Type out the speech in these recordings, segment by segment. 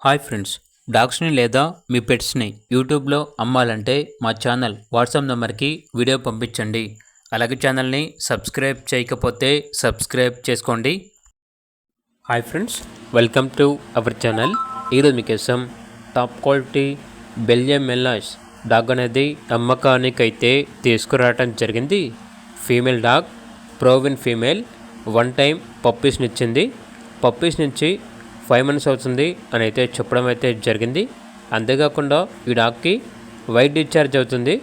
Hi friends, డాగ్స్ని లేదా మీ పెట్స్ని యూట్యూబ్లో అమ్మాలంటే మా ఛానల్ వాట్సాప్ నెంబర్కి వీడియో పంపించండి. అలాగే ఛానల్ని సబ్స్క్రైబ్ చేయకపోతే సబ్స్క్రైబ్ చేసుకోండి. Hi friends, welcome to our channel. ఈరోజు మీకోసం టాప్ క్వాలిటీ బెల్జియం మెల్లాష్ డాగ్ అనేది అమ్మకానికైతే తీసుకురావటం జరిగింది. ఫీమేల్ డాగ్, ప్రోవిన్ ఫీమేల్, 1 టైం పప్పీస్ని ఇచ్చింది. పప్పీస్ నుంచి 5 months అవుతుంది అని అయితే చెప్పడం అయితే జరిగింది. అంతేకాకుండా ఈ డాగ్కి వైట్ డిశ్చార్జ్ అవుతుంది.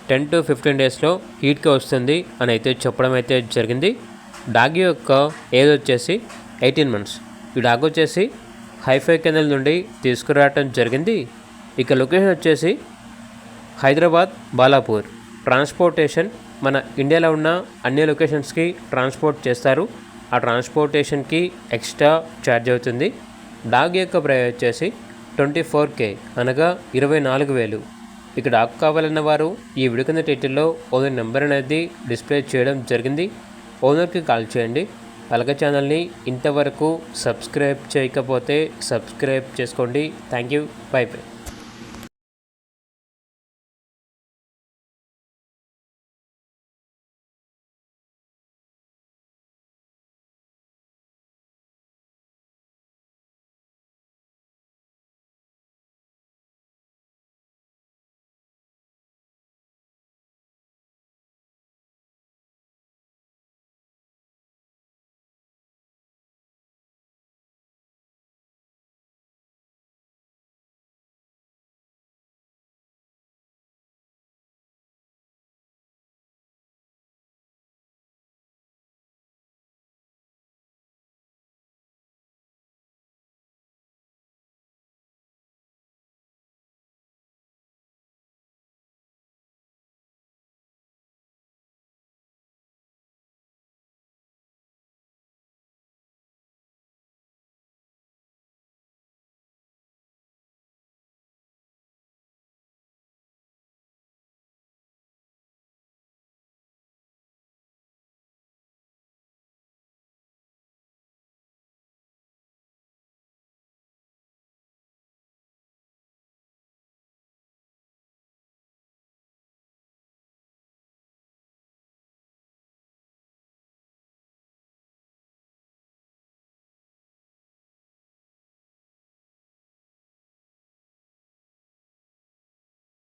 10 to 15 daysలో హీట్కి వస్తుంది అని అయితే చెప్పడం అయితే జరిగింది. డాగ్ యొక్క ఏజ్ వచ్చేసి 18 months. ఈ డాగ్ వచ్చేసి హైఫై కెనల్ నుండి తీసుకురావటం జరిగింది. ఇక లొకేషన్ వచ్చేసి హైదరాబాద్, బాలాపూర్. ట్రాన్స్పోర్టేషన్ మన ఇండియాలో ఉన్న అన్ని లొకేషన్స్కి ట్రాన్స్పోర్ట్ చేస్తారు. ఆ ట్రాన్స్పోర్టేషన్కి ఎక్స్ట్రా ఛార్జ్ అవుతుంది. డాగ్ యొక్క ప్రైస్ వచ్చేసి 24K, అనగా 24,000. ఇక డాగ్ కావాలన్న వారు ఈ వీడియో కింద టైటిల్లో ఓనర్ నెంబర్ అనేది డిస్ప్లే చేయడం జరిగింది. ఓనర్కి కాల్ చేయండి. అలాగే ఛానల్ని ఇంతవరకు సబ్స్క్రైబ్ చేయకపోతే సబ్స్క్రైబ్ చేసుకోండి. Thank you. By by.